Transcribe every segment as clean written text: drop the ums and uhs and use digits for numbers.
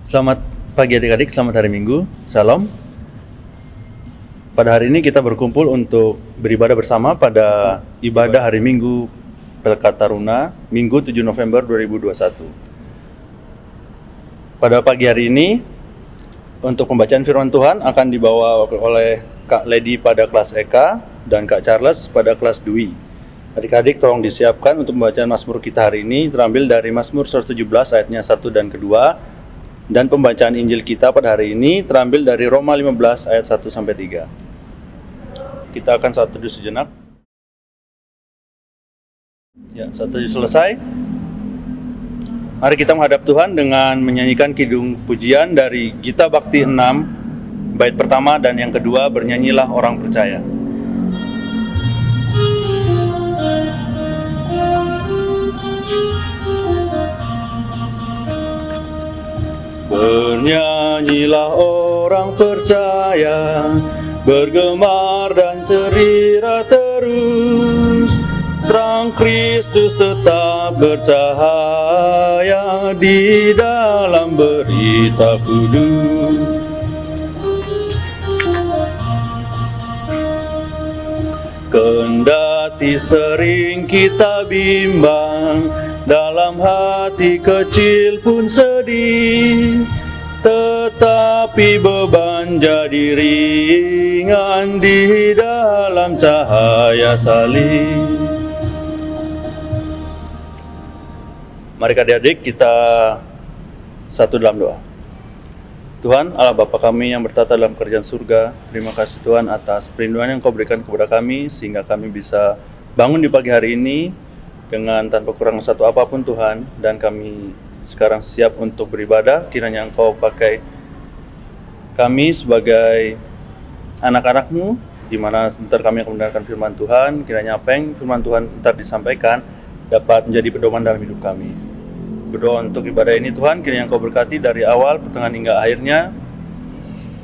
Selamat pagi adik-adik, selamat hari Minggu, Salam. Pada hari ini kita berkumpul untuk beribadah bersama pada ibadah hari Minggu Pelkat Taruna, Minggu 7 November 2021. Pada pagi hari ini, untuk pembacaan firman Tuhan akan dibawa oleh Kak Lady pada kelas EK dan Kak Charles pada kelas Dwi. Adik-adik tolong disiapkan untuk pembacaan Mazmur kita hari ini, terambil dari Mazmur 117 ayatnya 1 dan kedua. Dan pembacaan Injil kita pada hari ini terambil dari Roma 15 ayat 1-3. Kita akan saat teduh sejenak. Ya, saat teduh selesai. Mari kita menghadap Tuhan dengan menyanyikan kidung pujian dari Gita Bakti 6, bait pertama dan yang kedua, Bernyanyilah Orang Percaya. Bernyanyilah orang percaya, bergemar dan cerita terus. Terang Kristus tetap bercahaya di dalam berita kudus. Kendati sering kita bimbang, dalam hati kecil pun sedih, tetapi beban jadi ringan di dalam cahaya salib. Mari adik-adik kita satu dalam doa. Tuhan Allah Bapa kami yang bertata dalam kerajaan surga, terima kasih Tuhan atas perlindungan yang Kau berikan kepada kami sehingga kami bisa bangun di pagi hari ini dengan tanpa kurang satu apapun Tuhan, dan kami sekarang siap untuk beribadah. Kiranya Engkau pakai kami sebagai anak-anak-Mu, di mana sebentar kami akan mendengarkan firman Tuhan. Kiranya apa yang firman Tuhan ntar disampaikan dapat menjadi pedoman dalam hidup kami. Berdoa untuk ibadah ini Tuhan, kiranya Engkau berkati dari awal, pertengahan hingga akhirnya,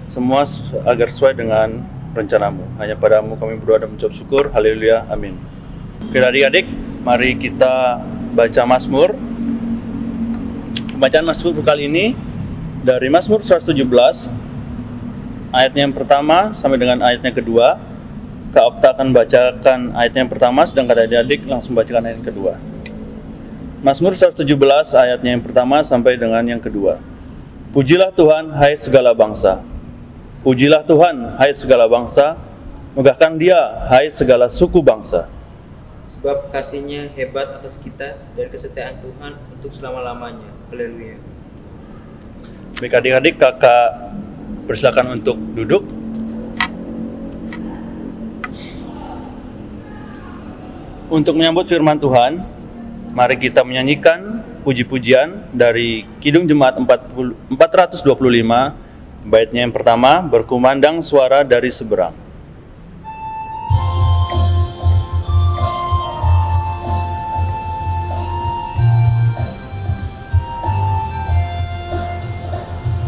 semua agar sesuai dengan rencana-Mu. Hanya pada-Mu kami berdoa dan mengucap syukur. Haleluya, amin. Oke adik-adik, mari kita baca Mazmur. Bacaan Mazmur kali ini dari Mazmur 117 ayatnya yang pertama sampai dengan ayatnya kedua. Kak Okta akan bacakan ayatnya yang pertama, sedangkan adik-adik langsung bacakan ayat yang kedua. Mazmur 117 ayatnya yang pertama sampai dengan yang kedua. Pujilah Tuhan, hai segala bangsa. Pujilah Tuhan, hai segala bangsa. Megahkan Dia, hai segala suku bangsa. Sebab kasih-Nya hebat atas kita dan kesetiaan Tuhan untuk selama-lamanya. Haleluya. Baik adik-adik, kakak persilakan untuk duduk. Untuk menyambut firman Tuhan, mari kita menyanyikan puji-pujian dari Kidung Jemaat 425, baitnya yang pertama, Berkumandang Suara dari Seberang.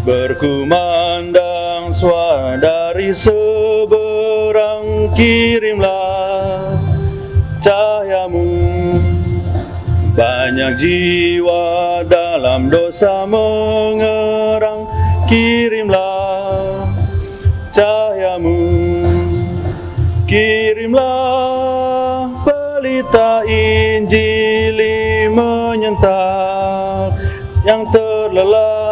Berkumandang suara dari seberang, kirimlah cahayamu. Banyak jiwa dalam dosa mengerang, kirimlah cahayamu. Kirimlah pelita Injili menyentak yang terlelap.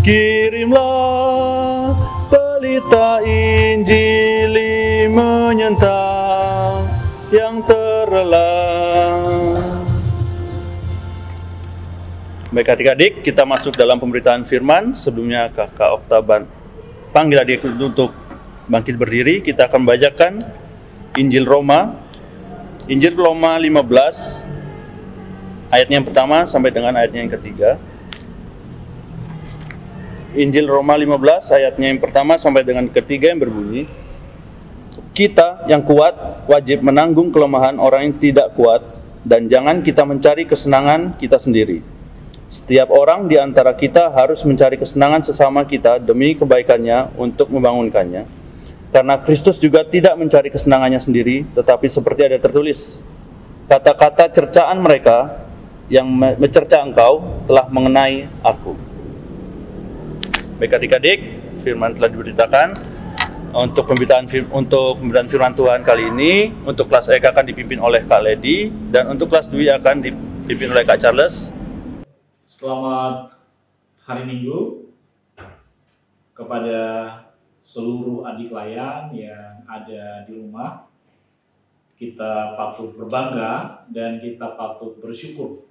Kirimlah pelita Injili menyentak yang terlelap. Baik adik-adik, kita masuk dalam pemberitaan firman. Sebelumnya Kakak Okta panggil adik untuk bangkit berdiri. Kita akan bacakan Injil Roma 15 ayatnya yang pertama sampai dengan ayatnya yang ketiga. Injil Roma 15 ayatnya yang pertama sampai dengan ketiga yang berbunyi, kita yang kuat wajib menanggung kelemahan orang yang tidak kuat, dan jangan kita mencari kesenangan kita sendiri. Setiap orang di antara kita harus mencari kesenangan sesama kita demi kebaikannya untuk membangunkannya. Karena Kristus juga tidak mencari kesenangannya sendiri, tetapi seperti ada tertulis, kata-kata cercaan mereka yang mencerca engkau telah mengenai aku. Baik adik-adik, firman telah diberitakan. Untuk pemberitaan firman Tuhan kali ini, untuk kelas EK akan dipimpin oleh Kak Lady, dan untuk kelas Dwi akan dipimpin oleh Kak Charles. Selamat hari Minggu kepada seluruh adik layan yang ada di rumah. Kita patut berbangga dan kita patut bersyukur,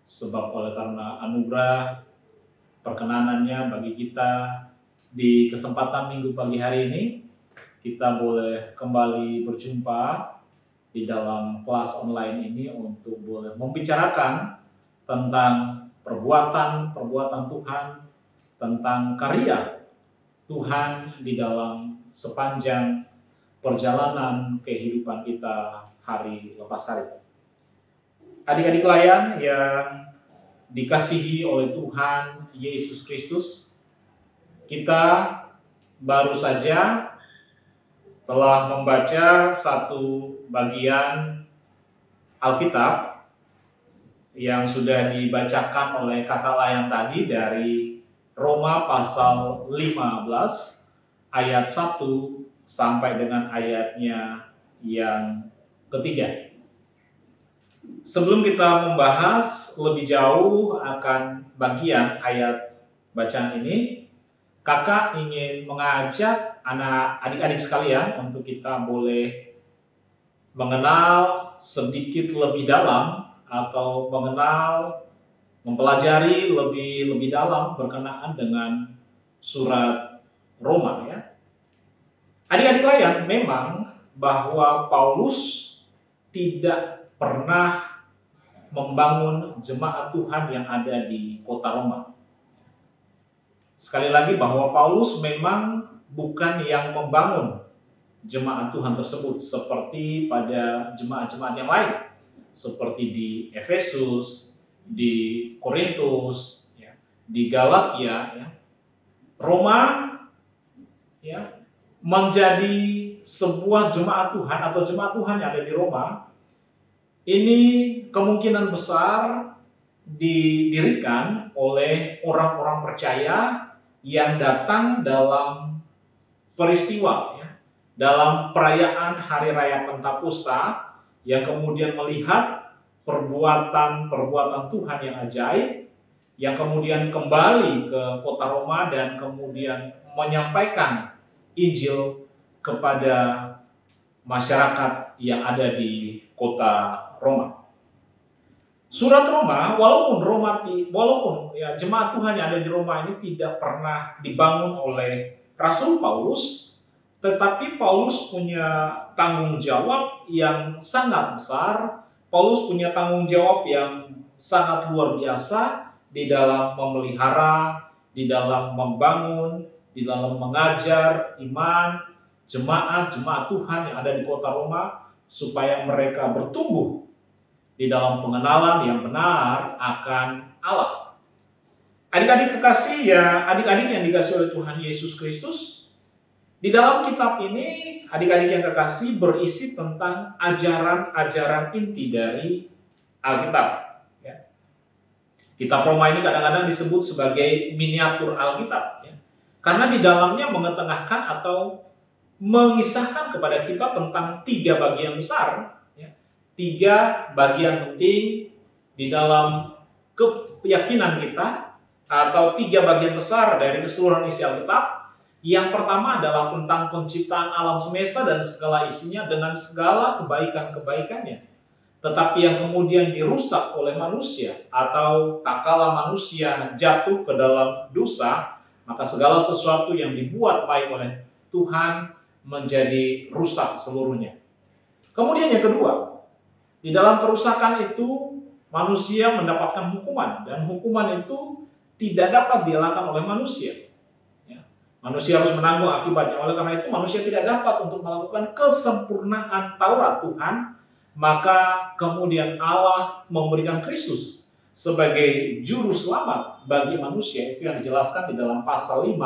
sebab oleh karena anugerah perkenanannya bagi kita di kesempatan minggu pagi hari ini, kita boleh kembali berjumpa di dalam kelas online ini untuk boleh membicarakan tentang perbuatan Tuhan, tentang karya Tuhan di dalam sepanjang perjalanan kehidupan kita hari lepas hari. Adik-adik layan yang dikasihi oleh Tuhan Yesus Kristus, kita baru saja telah membaca satu bagian Alkitab yang sudah dibacakan oleh kakak layan tadi dari Roma pasal 15 ayat 1 sampai dengan ayatnya yang ketiga. Sebelum kita membahas lebih jauh akan bagian ayat bacaan ini, kakak ingin mengajak adik-adik sekalian untuk kita boleh mengenal sedikit lebih dalam atau mempelajari lebih dalam berkenaan dengan surat Roma ya. Adik-adik layan, memang bahwa Paulus tidak pernah membangun jemaat Tuhan yang ada di kota Roma. Sekali lagi bahwa Paulus memang bukan yang membangun jemaat Tuhan tersebut seperti pada jemaat-jemaat yang lain, seperti di Efesus, di Korintus, ya, di Galatia, ya. Roma ya, menjadi sebuah jemaat Tuhan atau jemaat Tuhan yang ada di Roma. Ini kemungkinan besar didirikan oleh orang-orang percaya yang datang dalam peristiwa ya, dalam perayaan Hari Raya Pentakosta, yang kemudian melihat perbuatan Tuhan yang ajaib, yang kemudian kembali ke kota Roma dan kemudian menyampaikan Injil kepada masyarakat yang ada di kota Roma. Surat Roma, walaupun ya, jemaat Tuhan yang ada di Roma ini tidak pernah dibangun oleh Rasul Paulus, tetapi Paulus punya tanggung jawab yang sangat besar. Paulus punya tanggung jawab yang sangat luar biasa di dalam memelihara, di dalam membangun, di dalam mengajar iman jemaat Tuhan yang ada di kota Roma, supaya mereka bertumbuh di dalam pengenalan yang benar akan Allah. Adik-adik kekasih ya, adik-adik yang dikasihi oleh Tuhan Yesus Kristus, di dalam kitab ini adik-adik yang kekasih berisi tentang ajaran-ajaran inti dari Alkitab. Ya. Kitab Roma ini kadang-kadang disebut sebagai miniatur Alkitab, ya. Karena di dalamnya mengetengahkan atau mengisahkan kepada kita tentang 3 bagian besar. 3 bagian penting di dalam keyakinan kita, atau 3 bagian besar dari keseluruhan isi Alkitab. Yang pertama adalah tentang penciptaan alam semesta dan segala isinya dengan segala kebaikan-kebaikannya. Tetapi yang kemudian dirusak oleh manusia, atau tak kala manusia jatuh ke dalam dosa, maka segala sesuatu yang dibuat baik oleh Tuhan menjadi rusak seluruhnya. Kemudian yang kedua, di dalam kerusakan itu manusia mendapatkan hukuman, dan hukuman itu tidak dapat dielakkan oleh manusia. Ya. Manusia harus menanggung akibatnya. Oleh karena itu manusia tidak dapat untuk melakukan kesempurnaan Taurat Tuhan. Maka kemudian Allah memberikan Kristus sebagai juru selamat bagi manusia. Itu yang dijelaskan di dalam pasal 5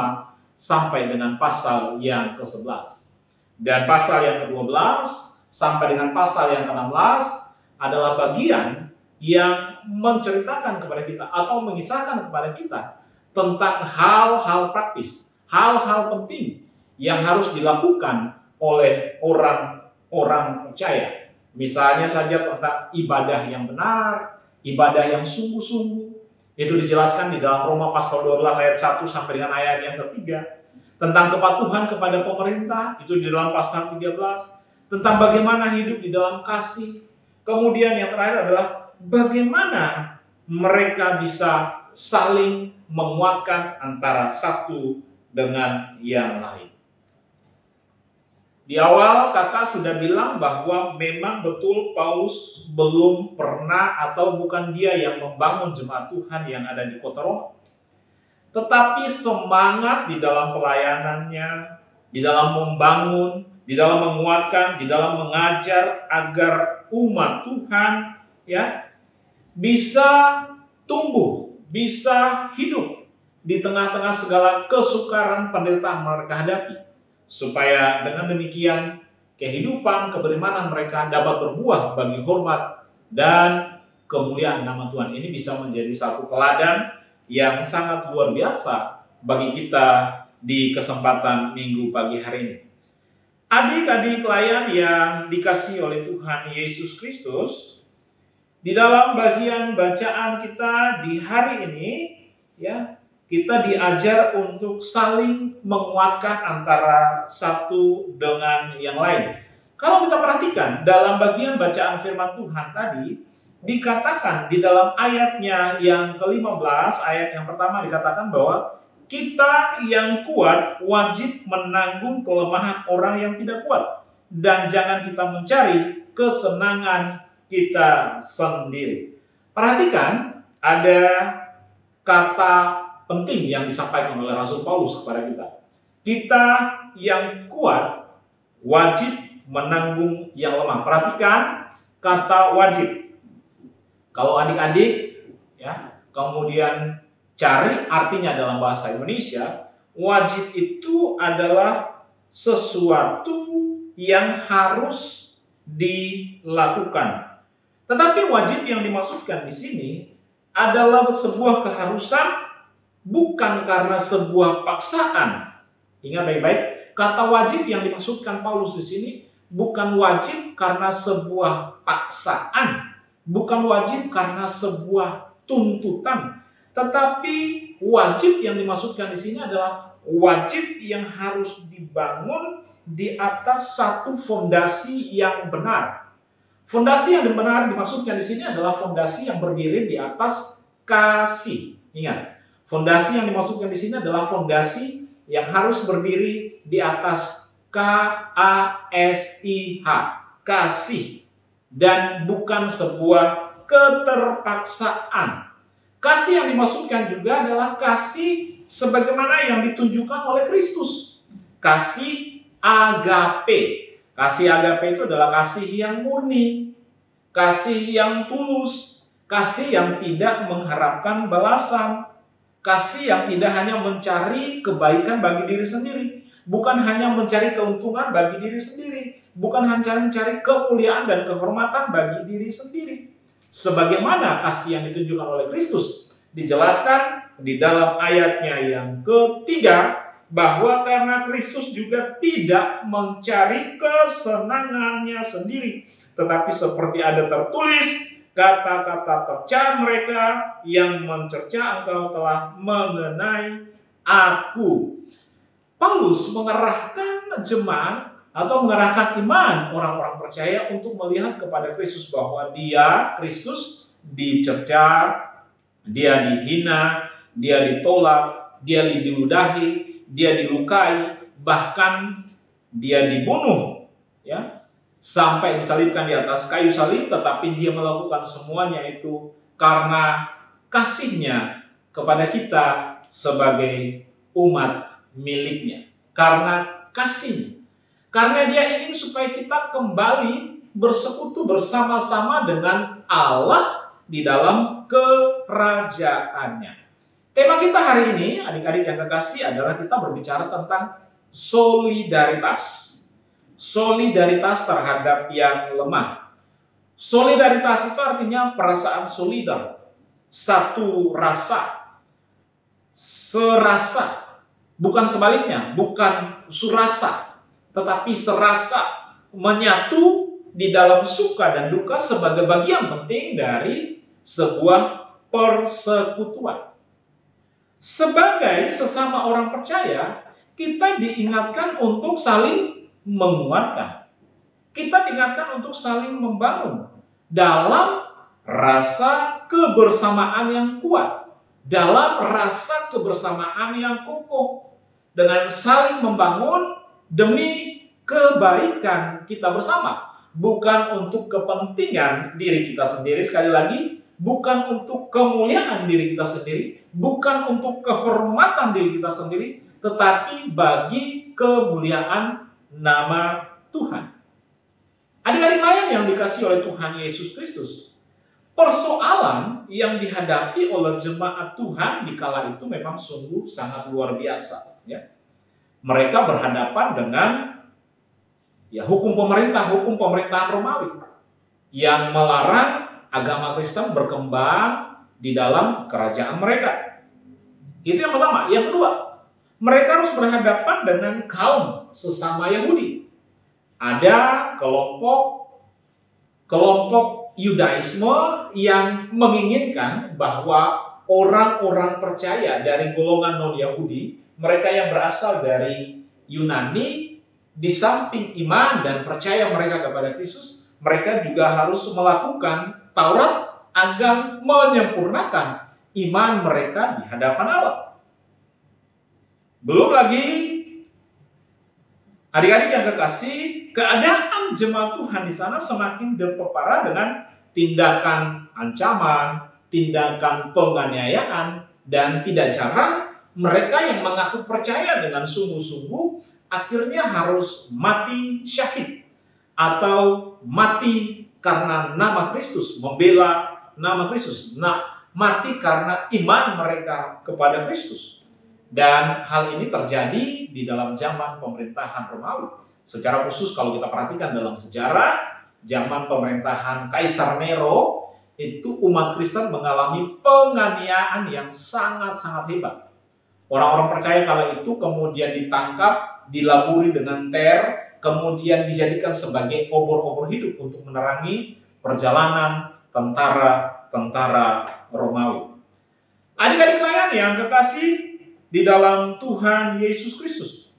sampai dengan pasal yang ke-11. Dan pasal yang ke-12 sampai dengan pasal yang ke-16 adalah bagian yang menceritakan kepada kita atau mengisahkan kepada kita tentang hal-hal praktis, hal-hal penting yang harus dilakukan oleh orang-orang percaya. Misalnya saja tentang ibadah yang benar, ibadah yang sungguh-sungguh. Itu dijelaskan di dalam Roma pasal 12 ayat 1 sampai dengan ayat yang ketiga. Tentang kepatuhan kepada pemerintah, itu di dalam pasal 13. Tentang bagaimana hidup di dalam kasih. Kemudian yang terakhir adalah bagaimana mereka bisa saling menguatkan antara satu dengan yang lain. Di awal kakak sudah bilang bahwa memang betul Paulus belum pernah atau bukan dia yang membangun jemaat Tuhan yang ada di kota Roma. Tetapi semangat di dalam pelayanannya, di dalam membangun, di dalam menguatkan, di dalam mengajar agar umat Tuhan ya bisa tumbuh, bisa hidup di tengah-tengah segala kesukaran penderitaan mereka hadapi. Supaya dengan demikian kehidupan, keberimanan mereka dapat berbuah bagi hormat dan kemuliaan nama Tuhan. Ini bisa menjadi satu teladan yang sangat luar biasa bagi kita di kesempatan minggu pagi hari ini. Adik-adik klien yang dikasihi oleh Tuhan Yesus Kristus, di dalam bagian bacaan kita di hari ini, ya, kita diajar untuk saling menguatkan antara satu dengan yang lain. Kalau kita perhatikan dalam bagian bacaan firman Tuhan tadi, dikatakan di dalam ayatnya yang ke-15, ayat yang pertama dikatakan bahwa kita yang kuat wajib menanggung kelemahan orang yang tidak kuat. Dan jangan kita mencari kesenangan kita sendiri. Perhatikan, ada kata penting yang disampaikan oleh Rasul Paulus kepada kita. Kita yang kuat wajib menanggung yang lemah. Perhatikan kata wajib. Kalau adik-adik ya, kemudian cari artinya dalam bahasa Indonesia, wajib itu adalah sesuatu yang harus dilakukan. Tetapi wajib yang dimaksudkan di sini adalah sebuah keharusan, bukan karena sebuah paksaan. Ingat baik-baik, kata wajib yang dimaksudkan Paulus di sini bukan wajib karena sebuah paksaan, bukan wajib karena sebuah tuntutan, tetapi wajib yang dimaksudkan di sini adalah wajib yang harus dibangun di atas satu fondasi yang benar. Fondasi yang benar dimaksudkan di sini adalah fondasi yang berdiri di atas kasih. Ingat, fondasi yang dimaksudkan di sini adalah fondasi yang harus berdiri di atas KASIH, kasih, dan bukan sebuah keterpaksaan. Kasih yang dimaksudkan juga adalah kasih sebagaimana yang ditunjukkan oleh Kristus. Kasih agape. Kasih agape itu adalah kasih yang murni, kasih yang tulus, kasih yang tidak mengharapkan balasan, kasih yang tidak hanya mencari kebaikan bagi diri sendiri, bukan hanya mencari keuntungan bagi diri sendiri, bukan hanya mencari kemuliaan dan kehormatan bagi diri sendiri. Sebagaimana kasih yang ditunjukkan oleh Kristus dijelaskan di dalam ayatnya yang ketiga, bahwa karena Kristus juga tidak mencari kesenangannya sendiri, tetapi seperti ada tertulis, kata-kata tercela mereka yang mencerca engkau telah mengenai aku. Paulus mengerahkan jemaat atau mengerahkan iman orang-orang percaya untuk melihat kepada Kristus, bahwa dia, Kristus, dicerca, dia dihina, dia ditolak, dia diludahi, dia dilukai, bahkan dia dibunuh, ya, sampai disalibkan di atas kayu salib. Tetapi dia melakukan semuanya itu karena kasihnya kepada kita sebagai umat miliknya, karena kasih, karena dia ingin supaya kita kembali bersekutu bersama-sama dengan Allah di dalam kerajaannya. Tema kita hari ini, adik-adik yang kekasih, adalah kita berbicara tentang solidaritas. Solidaritas terhadap yang lemah. Solidaritas itu artinya perasaan solidar, satu rasa, serasa, bukan sebaliknya, bukan surasa, tetapi serasa, menyatu di dalam suka dan duka sebagai bagian penting dari sebuah persekutuan. Sebagai sesama orang percaya, kita diingatkan untuk saling menguatkan. Kita diingatkan untuk saling membangun dalam rasa kebersamaan yang kuat, dalam rasa kebersamaan yang kokoh, dengan saling membangun demi kebaikan kita bersama, bukan untuk kepentingan diri kita sendiri. Sekali lagi, bukan untuk kemuliaan diri kita sendiri, bukan untuk kehormatan diri kita sendiri, tetapi bagi kemuliaan nama Tuhan. Adik-adik lain yang dikasihi oleh Tuhan Yesus Kristus, persoalan yang dihadapi oleh jemaat Tuhan di kala itu memang sungguh sangat luar biasa. Ya. Mereka berhadapan dengan hukum pemerintahan Romawi yang melarang agama Kristen berkembang di dalam kerajaan mereka. Itu yang pertama. Yang kedua, mereka harus berhadapan dengan kaum sesama Yahudi. Ada kelompok Yudaisme yang menginginkan bahwa orang-orang percaya dari golongan non-Yahudi, mereka yang berasal dari Yunani, di samping iman dan percaya mereka kepada Kristus, mereka juga harus melakukan Taurat agar menyempurnakan iman mereka di hadapan Allah. Belum lagi, adik-adik yang kekasih, keadaan jemaat Tuhan di sana semakin berparah dengan tindakan ancaman, tindakan penganiayaan, dan tidak jarang mereka yang mengaku percaya dengan sungguh-sungguh akhirnya harus mati syahid atau mati karena nama Kristus, membela nama Kristus. Mati karena iman mereka kepada Kristus. Dan hal ini terjadi di dalam zaman pemerintahan Romawi. Secara khusus kalau kita perhatikan dalam sejarah, zaman pemerintahan Kaisar Nero, itu umat Kristen mengalami penganiayaan yang sangat-sangat hebat. Orang-orang percaya kala itu kemudian ditangkap, dilaburi dengan ter, kemudian dijadikan sebagai obor-obor hidup untuk menerangi perjalanan tentara-tentara Romawi. Adik-adik layan yang kekasih di dalam Tuhan Yesus Kristus,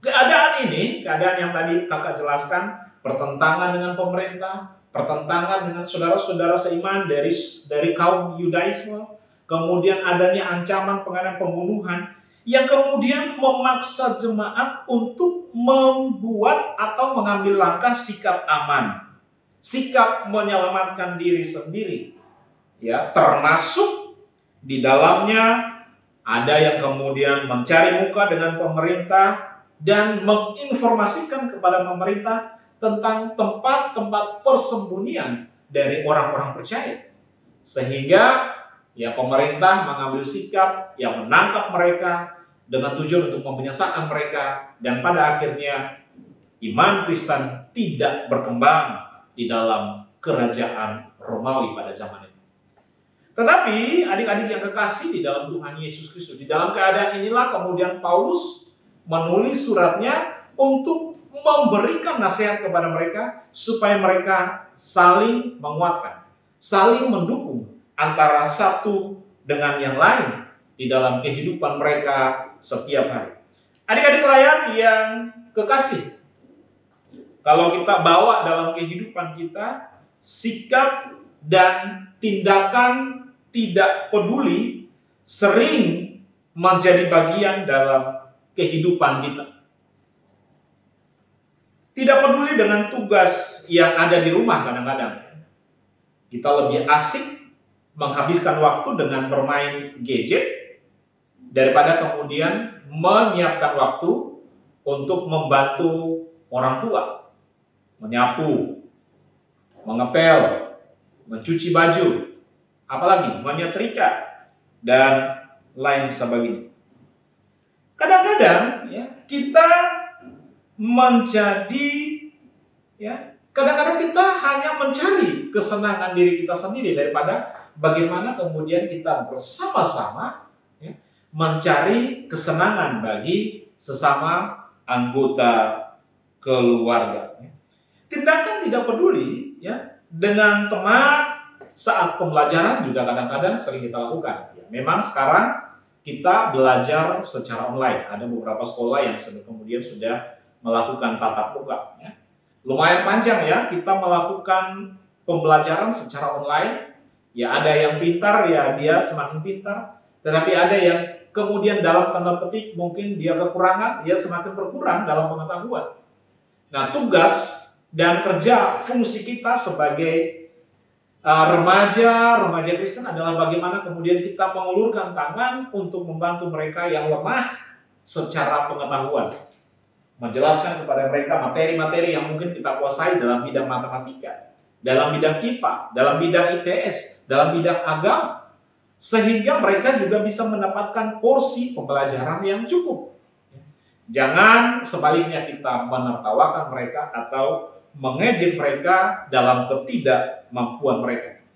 keadaan yang tadi kakak jelaskan, pertentangan dengan pemerintah, pertentangan dengan saudara-saudara seiman dari kaum Yudaisme, kemudian adanya ancaman penganiayaan pembunuhan, yang kemudian memaksa jemaat untuk membuat atau mengambil langkah sikap aman, sikap menyelamatkan diri sendiri, ya, termasuk di dalamnya ada yang kemudian mencari muka dengan pemerintah dan menginformasikan kepada pemerintah tentang tempat-tempat persembunyian dari orang-orang percaya. Sehingga pemerintah mengambil sikap yang menangkap mereka dengan tujuan untuk membinasakan mereka, dan pada akhirnya iman Kristen tidak berkembang di dalam kerajaan Romawi pada zaman itu. Tetapi adik-adik yang kekasih di dalam Tuhan Yesus Kristus, di dalam keadaan inilah kemudian Paulus menulis suratnya untuk memberikan nasihat kepada mereka supaya mereka saling menguatkan, saling mendukung antara satu dengan yang lain di dalam kehidupan mereka setiap hari. Adik-adik layan yang kekasih, kalau kita bawa dalam kehidupan kita sikap dan tindakan tidak peduli sering menjadi bagian dalam kehidupan kita. Tidak peduli dengan tugas yang ada di rumah kadang-kadang. Kita lebih asik menghabiskan waktu dengan bermain gadget daripada kemudian menyiapkan waktu untuk membantu orang tua, menyapu, mengepel, mencuci baju, apalagi menyetrika, dan lain sebagainya. Kadang-kadang kita menjadi kadang-kadang kita hanya mencari kesenangan diri kita sendiri daripada bagaimana kemudian kita bersama-sama mencari kesenangan bagi sesama anggota keluarga. Tindakan tidak peduli ya dengan teman saat pembelajaran juga kadang-kadang sering kita lakukan. Ya, memang sekarang kita belajar secara online. Ada beberapa sekolah yang kemudian sudah melakukan tatap muka. Ya. Lumayan panjang ya kita melakukan pembelajaran secara online. Ya ada yang pintar ya dia semakin pintar. Tetapi ada yang kemudian dalam tanda petik mungkin dia kekurangan, dia semakin berkurang dalam pengetahuan. Nah, tugas dan kerja fungsi kita sebagai remaja Kristen adalah bagaimana kemudian kita mengulurkan tangan untuk membantu mereka yang lemah secara pengetahuan. Menjelaskan kepada mereka materi-materi yang mungkin kita kuasai dalam bidang matematika, dalam bidang IPA, dalam bidang IPS, dalam bidang agama. Sehingga mereka juga bisa mendapatkan porsi pembelajaran yang cukup. Jangan sebaliknya kita menertawakan mereka atau mengejek mereka dalam ketidakmampuan mereka.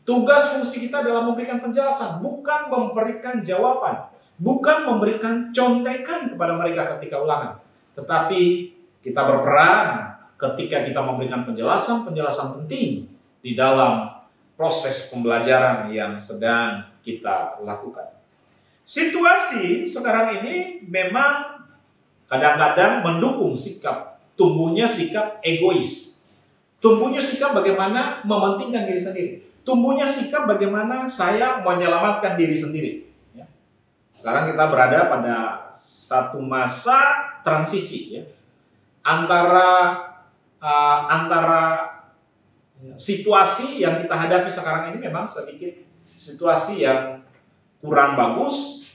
Tugas fungsi kita dalam memberikan penjelasan, bukan memberikan jawaban, bukan memberikan contekan kepada mereka ketika ulangan. Tetapi kita berperan ketika kita memberikan penjelasan penting di dalam proses pembelajaran yang sedang kita lakukan. Situasi sekarang ini memang kadang-kadang mendukung tumbuhnya sikap egois. Tumbuhnya sikap bagaimana mementingkan diri sendiri. Tumbuhnya sikap bagaimana saya menyelamatkan diri sendiri. Ya. Sekarang kita berada pada satu masa transisi ya. Antara situasi yang kita hadapi sekarang ini memang sedikit situasi yang kurang bagus.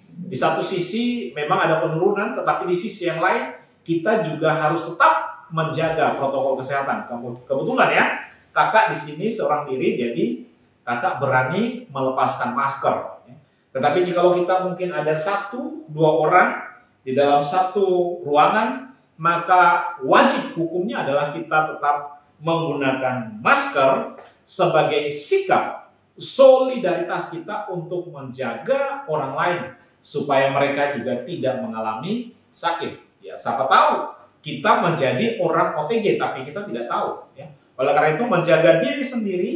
Di satu sisi memang ada penurunan, tetapi di sisi yang lain kita juga harus tetap menjaga protokol kesehatan. Kebetulan ya, kakak di sini seorang diri, jadi kakak berani melepaskan masker. Tetapi jika kita mungkin ada 1-2 orang di dalam satu ruangan, maka wajib hukumnya adalah kita tetap menggunakan masker sebagai sikap solidaritas kita untuk menjaga orang lain supaya mereka juga tidak mengalami sakit. Ya, siapa tahu kita menjadi orang OTG tapi kita tidak tahu. Ya. Oleh karena itu menjaga diri sendiri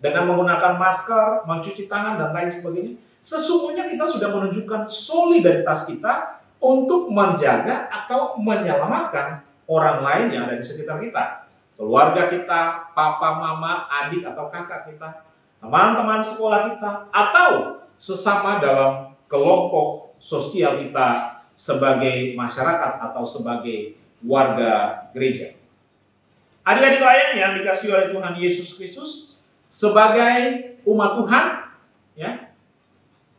dengan menggunakan masker, mencuci tangan dan lain sebagainya, sesungguhnya kita sudah menunjukkan solidaritas kita untuk menjaga atau menyelamatkan orang lain yang ada di sekitar kita, keluarga kita, papa, mama, adik atau kakak kita, teman-teman sekolah kita, atau sesama dalam kelompok sosial kita sebagai masyarakat atau sebagai warga gereja. Adik-adik lain yang dikasihi oleh Tuhan Yesus Kristus, sebagai umat Tuhan, ya,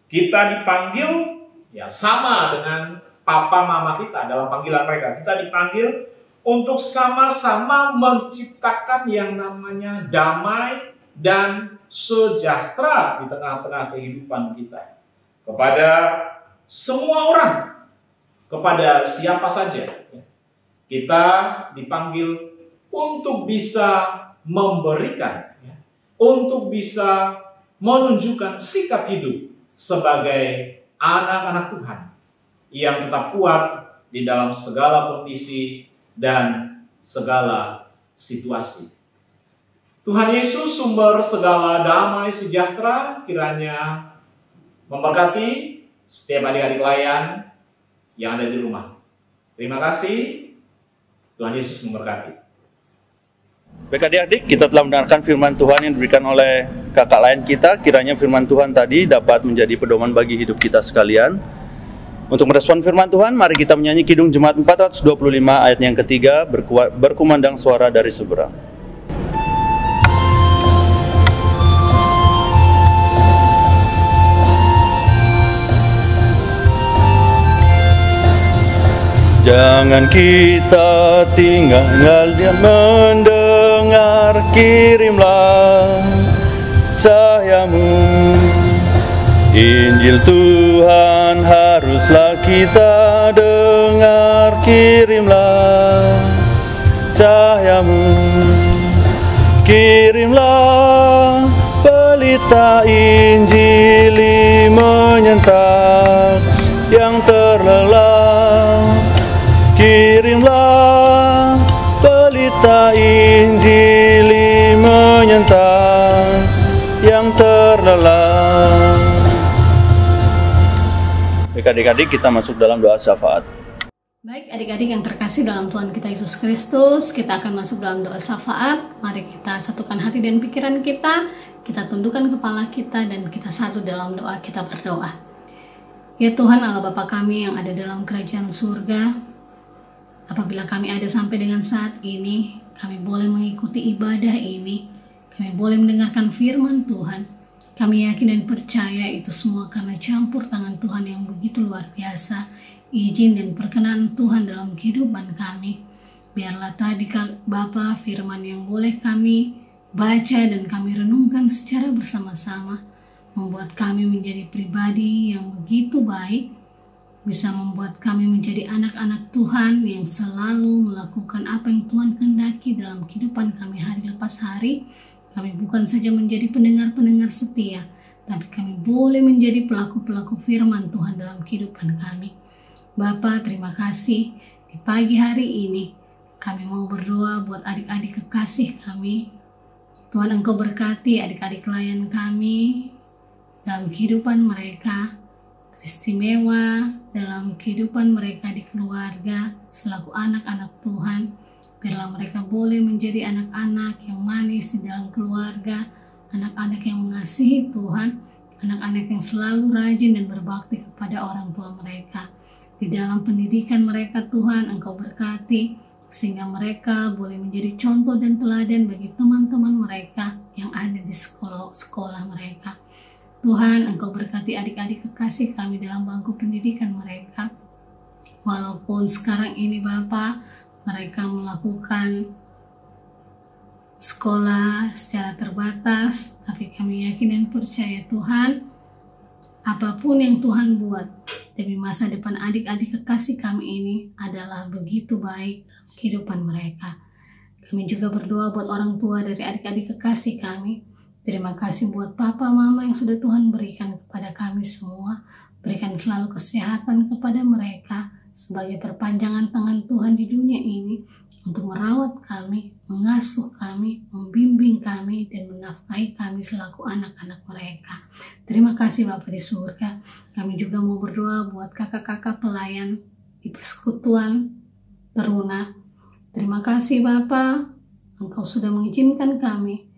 kita dipanggil ya sama dengan papa mama kita dalam panggilan mereka. Kita dipanggil untuk sama-sama menciptakan yang namanya damai dan sejahtera di tengah-tengah kehidupan kita. Kepada semua orang, kepada siapa saja, kita dipanggil untuk bisa memberikan, untuk bisa menunjukkan sikap hidup sebagai anak-anak Tuhan yang tetap kuat di dalam segala kondisi dan segala situasi. Tuhan Yesus, sumber segala damai sejahtera, kiranya memberkati setiap adik-adik layan yang ada di rumah. Terima kasih. Tuhan Yesus memberkati. Baik adik-adik, kita telah mendengarkan firman Tuhan yang diberikan oleh kakak lain kita. Kiranya firman Tuhan tadi dapat menjadi pedoman bagi hidup kita sekalian. Untuk merespon firman Tuhan, mari kita menyanyi Kidung Jemaat 425 ayat yang ketiga, berkumandang suara dari seberang. Jangan kita tinggal diam mendengar, kirimlah cahayamu. Injil Tuhan haruslah kita dengar, kirimlah cahayamu. Kirimlah pelita Injili menyentang Baik adik-adik, kita masuk dalam doa syafaat. Baik adik-adik yang terkasih dalam Tuhan kita Yesus Kristus, kita akan masuk dalam doa syafaat. Mari kita satukan hati dan pikiran kita tundukkan kepala kita dan kita satu dalam doa, kita berdoa. Ya Tuhan Allah Bapa kami yang ada dalam kerajaan surga, apabila kami ada sampai dengan saat ini, kami boleh mengikuti ibadah ini, kami boleh mendengarkan firman Tuhan. Kami yakin dan percaya itu semua karena campur tangan Tuhan yang begitu luar biasa, izin dan perkenan Tuhan dalam kehidupan kami. Biarlah tadi Bapa firman yang boleh kami baca dan kami renungkan secara bersama-sama, membuat kami menjadi pribadi yang begitu baik, bisa membuat kami menjadi anak-anak Tuhan yang selalu melakukan apa yang Tuhan kehendaki dalam kehidupan kami hari lepas hari. Kami bukan saja menjadi pendengar-pendengar setia, tapi kami boleh menjadi pelaku-pelaku firman Tuhan dalam kehidupan kami. Bapa, terima kasih di pagi hari ini. Kami mau berdoa buat adik-adik kekasih kami. Tuhan, Engkau berkati adik-adik klien kami dalam kehidupan mereka, teristimewa dalam kehidupan mereka di keluarga selaku anak-anak Tuhan. Biarlah mereka boleh menjadi anak-anak yang manis di dalam keluarga, anak-anak yang mengasihi Tuhan, anak-anak yang selalu rajin dan berbakti kepada orang tua mereka. Di dalam pendidikan mereka Tuhan, Engkau berkati, sehingga mereka boleh menjadi contoh dan teladan bagi teman-teman mereka yang ada di sekolah mereka. Tuhan, Engkau berkati adik-adik kekasih kami dalam bangku pendidikan mereka. Walaupun sekarang ini Bapa, mereka melakukan sekolah secara terbatas, tapi kami yakin dan percaya Tuhan, apapun yang Tuhan buat demi masa depan adik-adik kekasih kami ini adalah begitu baik dalam kehidupan mereka. Kami juga berdoa buat orang tua dari adik-adik kekasih kami. Terima kasih buat papa mama yang sudah Tuhan berikan kepada kami semua. Berikan selalu kesehatan kepada mereka sebagai perpanjangan tangan Tuhan di dunia ini untuk merawat kami, mengasuh kami, membimbing kami, dan menafkahi kami selaku anak-anak mereka. Terima kasih Bapa di surga. Kami juga mau berdoa buat kakak-kakak pelayan di persekutuan Teruna. Terima kasih Bapa, Engkau sudah mengizinkan kami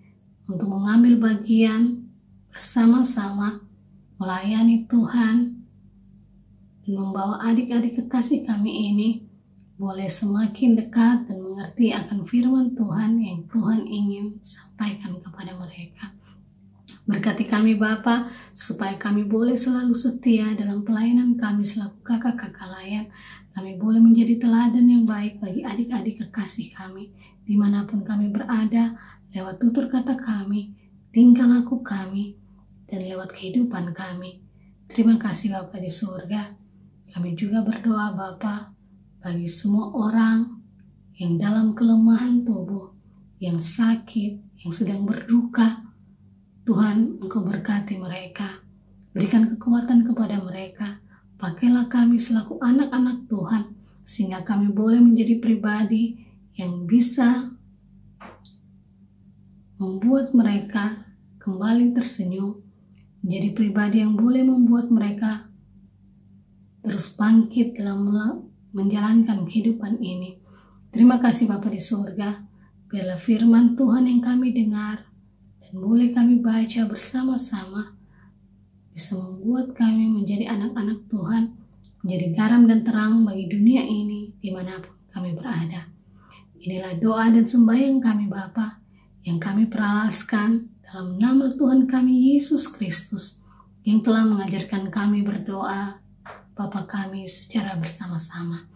untuk mengambil bagian bersama-sama melayani Tuhan, dan membawa adik-adik kekasih kami ini boleh semakin dekat dan mengerti akan firman Tuhan yang Tuhan ingin sampaikan kepada mereka. Berkati kami Bapa, supaya kami boleh selalu setia dalam pelayanan kami selaku kakak-kakak layan. Kami boleh menjadi teladan yang baik bagi adik-adik kekasih kami, dimanapun kami berada, lewat tutur kata kami, tingkah laku kami, dan lewat kehidupan kami. Terima kasih Bapa di surga. Kami juga berdoa Bapa bagi semua orang yang dalam kelemahan tubuh, yang sakit, yang sedang berduka. Tuhan, Engkau berkati mereka. Berikan kekuatan kepada mereka. Pakailah kami selaku anak-anak Tuhan, sehingga kami boleh menjadi pribadi yang bisa membuat mereka kembali tersenyum, menjadi pribadi yang boleh membuat mereka terus bangkit dalam menjalankan kehidupan ini. Terima kasih Bapa di surga. Biarlah firman Tuhan yang kami dengar dan boleh kami baca bersama-sama bisa membuat kami menjadi anak-anak Tuhan, menjadi garam dan terang bagi dunia ini dimanapun kami berada. Inilah doa dan sembahyang kami Bapa, yang kami peralaskan dalam nama Tuhan kami Yesus Kristus, yang telah mengajarkan kami berdoa Bapa kami secara bersama-sama.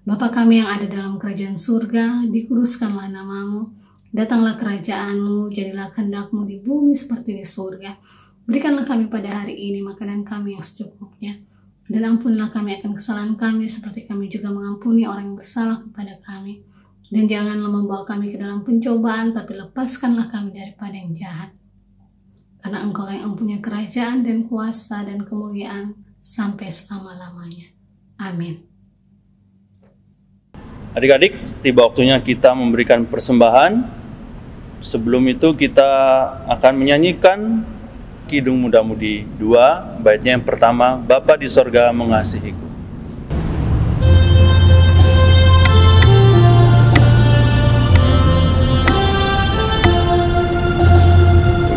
Bapa kami yang ada dalam kerajaan surga, dikuduskanlah namamu, datanglah kerajaanmu, jadilah kehendak-mu di bumi seperti di surga. Berikanlah kami pada hari ini makanan kami yang secukupnya, dan ampunilah kami akan kesalahan kami seperti kami juga mengampuni orang yang bersalah kepada kami. Dan janganlah membawa kami ke dalam pencobaan, tapi lepaskanlah kami daripada yang jahat. Karena Engkau yang mempunyai kerajaan dan kuasa dan kemuliaan sampai selama-lamanya. Amin. Adik-adik, tiba waktunya kita memberikan persembahan. Sebelum itu kita akan menyanyikan Kidung Muda-Mudi 2, baitnya yang pertama, Bapa di sorga mengasihiku.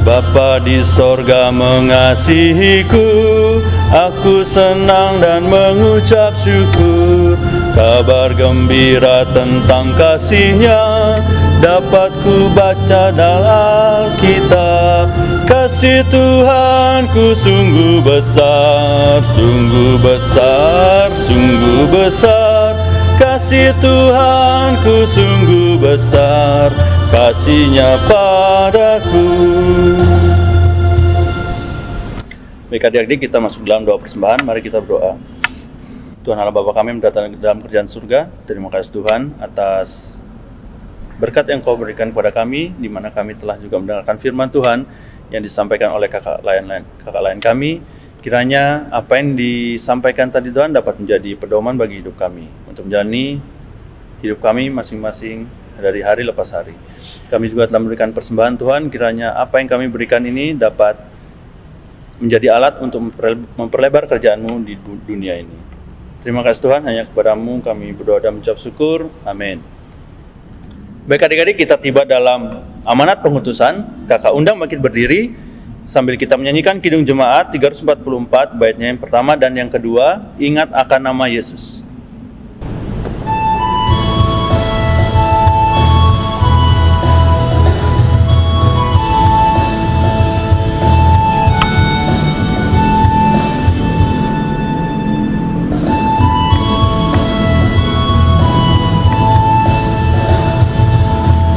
Bapa di sorga mengasihiku, aku senang dan mengucap syukur. Kabar gembira tentang kasih-Nya dapat ku baca dalam Alkitab. Kasih Tuhanku sungguh besar, sungguh besar, sungguh besar. Kasih Tuhanku sungguh besar, kasih-Nya padaku. Baik adik-adik, kita masuk dalam doa persembahan. Mari kita berdoa. Tuhan Allah Bapa kami mendatangkan dalam kerjaan surga, terima kasih Tuhan atas berkat yang Kau berikan kepada kami, di mana kami telah juga mendengarkan firman Tuhan yang disampaikan oleh kakak lain kami. Kiranya apa yang disampaikan tadi Tuhan dapat menjadi pedoman bagi hidup kami, untuk menjalani hidup kami masing-masing dari hari lepas hari. Kami juga telah memberikan persembahan Tuhan, kiranya apa yang kami berikan ini dapat menjadi alat untuk memperlebar kerjaan-Mu di dunia ini. Terima kasih Tuhan, hanya kepada-Mu kami berdoa dan mengucap syukur. Amin. Baik adik-adik, kita tiba dalam amanat pengutusan. Kakak undang bangkit berdiri sambil kita menyanyikan Kidung Jemaat 344, baitnya yang pertama dan yang kedua, Ingat akan nama Yesus.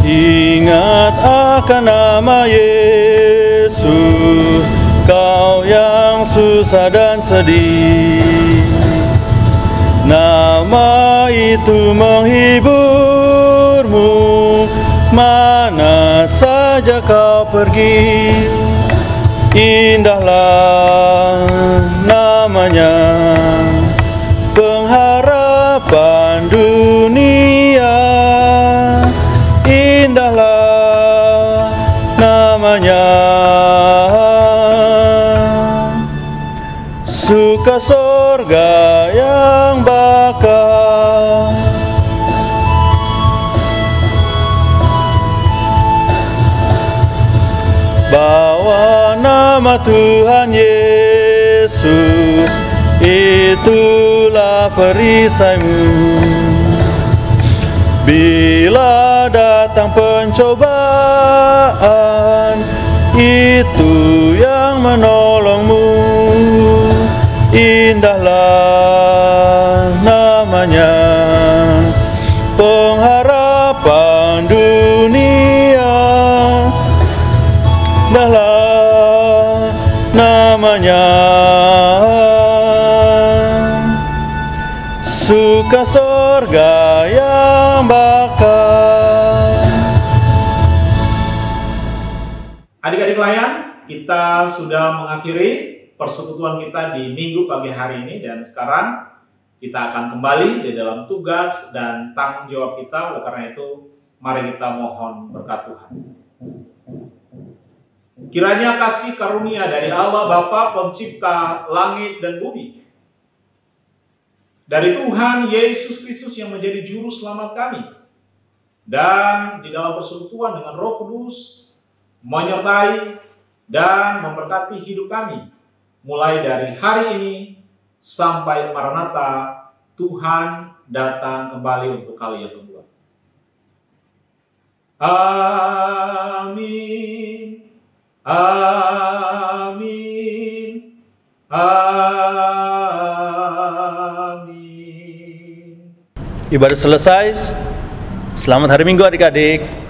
Ingat akan nama Yesus, kau yang susah dan sedih. Nama itu menghiburmu, mana saja kau pergi. Indahlah namanya, pengharapan dunia. Indahlah namanya, suka sorga yang bakal. Bawa nama Tuhan Yesus, itulah perisaimu. Bila datang pencobaan, itu yang menolongmu. Indahlah namanya, pengharapan dunia. Indahlah namanya, suka sorga yang bakal. Adik-adik layan, kita sudah mengakhiri persekutuan kita di minggu pagi hari ini, dan sekarang kita akan kembali di dalam tugas dan tanggung jawab kita. Oleh karena itu, mari kita mohon berkat Tuhan. Kiranya kasih karunia dari Allah Bapa Pencipta langit dan bumi, dari Tuhan Yesus Kristus yang menjadi juru selamat kami, dan di dalam persekutuan dengan Roh Kudus menyertai dan memberkati hidup kami mulai dari hari ini sampai Maranatha, Tuhan datang kembali untuk kali yang kedua. Amin. Amin. Amin. Ibadah selesai. Selamat hari Minggu adik-adik.